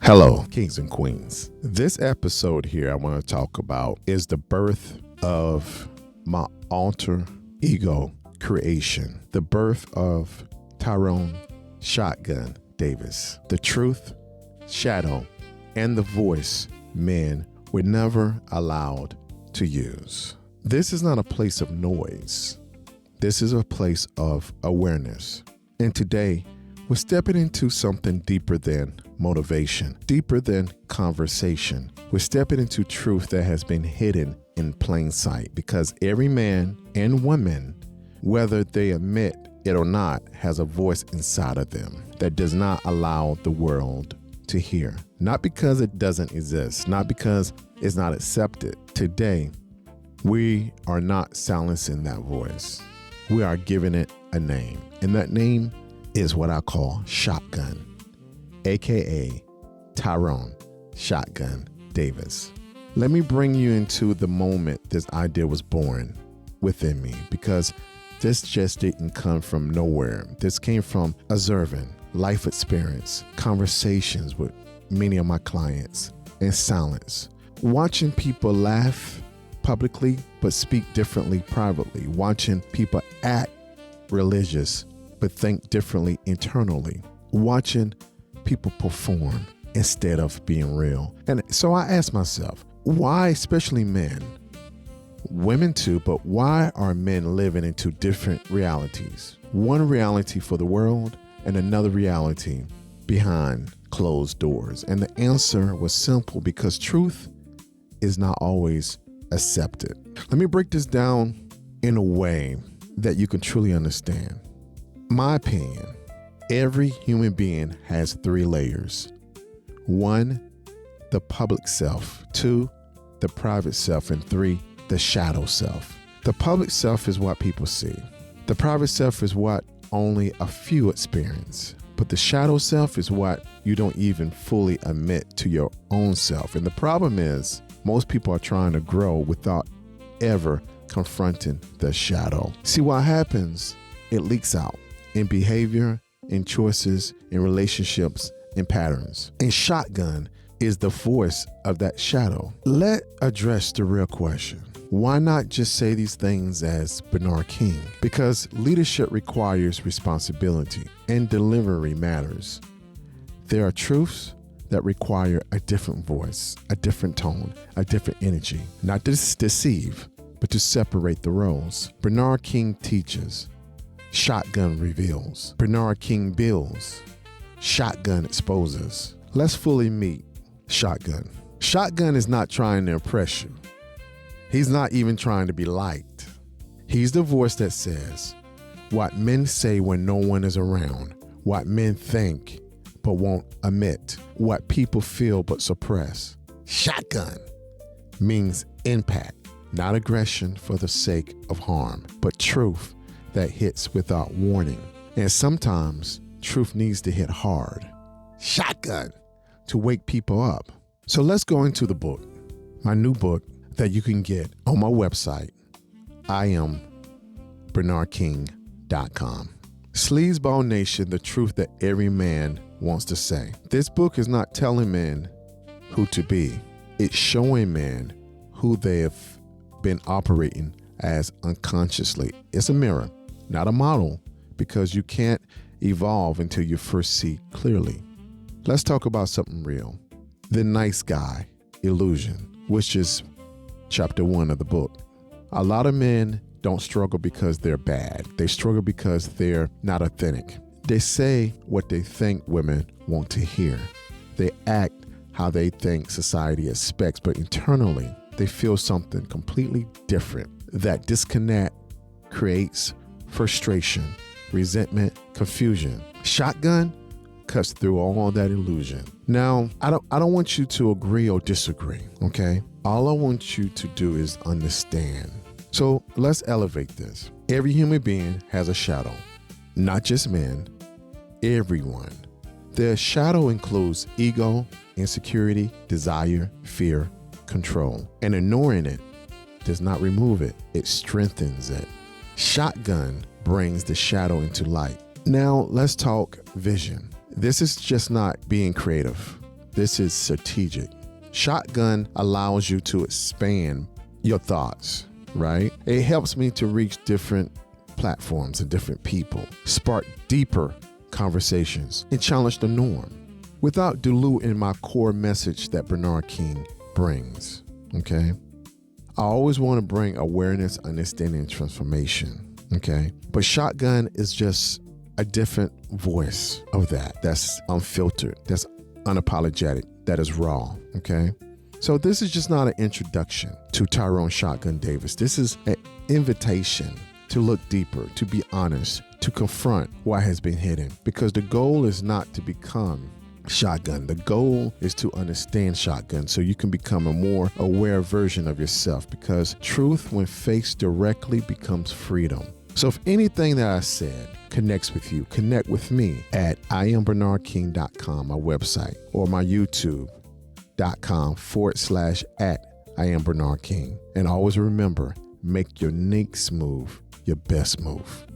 Hello, kings and queens. This episode here I want to talk about is the birth of my alter ego creation, the birth of Tyrone Shotgun Davis, the truth, shadow, and the voice men were never allowed to use. This is not a place of noise. This is a place of awareness. And today, we're stepping into something deeper than motivation, deeper than conversation. We're stepping into truth that has been hidden in plain sight because every man and woman, whether they admit it or not, has a voice inside of them that does not allow the world to hear. Not because it doesn't exist, not because it's not accepted. Today, we are not silencing that voice. We are giving it a name, and that name is what I call Shotgun, aka Tyrone Shotgun Davis. Let me bring you into the moment this idea was born within me, because this just didn't come from nowhere. This came from observing life experience, conversations with many of my clients, and silence. Watching people laugh publicly but speak differently privately. Watching people act religious but think differently internally. Watching people perform instead of being real. And so I asked myself, why, especially men, women too, but why are men living into different realities? One reality for the world and another reality behind closed doors. And the answer was simple, because truth is not always accepted. Let me break this down in a way that you can truly understand. My opinion, every human being has 3 layers. 1, the public self. 2, the private self. And 3, the shadow self. The public self is what people see. The private self is what only a few experience. But the shadow self is what you don't even fully admit to your own self. And the problem is, most people are trying to grow without ever confronting the shadow. See what happens? It leaks out in behavior, in choices, in relationships, in patterns. And Shotgun is the voice of that shadow. Let's address the real question. Why not just say these things as Bernard King? Because leadership requires responsibility and delivery matters. There are truths that require a different voice, a different tone, a different energy. Not to deceive, but to separate the roles. Bernard King teaches. Shotgun reveals. Bernard King builds. Shotgun exposes. Let's fully meet Shotgun. Shotgun is not trying to impress you. He's not even trying to be liked. He's the voice that says what men say when no one is around, what men think but won't admit, what people feel but suppress. Shotgun means impact, not aggression for the sake of harm, but truth that hits without warning. And sometimes truth needs to hit hard. Shotgun to wake people up. So let's go into the book, my new book that you can get on my website, IamBernardKing.com. Sleezeball Nation, the truth that every man wants to say. This book is not telling men who to be. It's showing men who they have been operating as unconsciously. It's a mirror, not a model, because you can't evolve until you first see clearly. Let's talk about something real. The nice guy illusion, which is chapter 1 of the book. A lot of men don't struggle because they're bad. They struggle because they're not authentic. They say what they think women want to hear. They act how they think society expects, but internally they feel something completely different. That disconnect creates frustration, resentment, confusion. Shotgun cuts through all that illusion. Now, I don't want you to agree or disagree, okay? All I want you to do is understand. So let's elevate this. Every human being has a shadow, not just men, everyone. Their shadow includes ego, insecurity, desire, fear, control. And ignoring it does not remove it, it strengthens it. Shotgun brings the shadow into light. Now let's talk vision. This is just not being creative. This is strategic. Shotgun allows you to expand your thoughts, right? It helps me to reach different platforms and different people, spark deeper conversations, and challenge the norm without diluting my core message that Bernard King brings, okay? I always want to bring awareness, understanding, and transformation, okay? But Shotgun is just a different voice of that. That's unfiltered, that's unapologetic, that is raw, okay? So this is just not an introduction to Tyrone Shotgun Davis. This is an invitation to look deeper, to be honest, to confront what has been hidden. Because the goal is not to become Shotgun. The goal is to understand Shotgun so you can become a more aware version of yourself, because truth, when faced directly, becomes freedom. So if anything that I said connects with you, connect with me at IamBernardKing.com, my website, or my YouTube.com/@IamBernardKing. And always remember, make your next move your best move.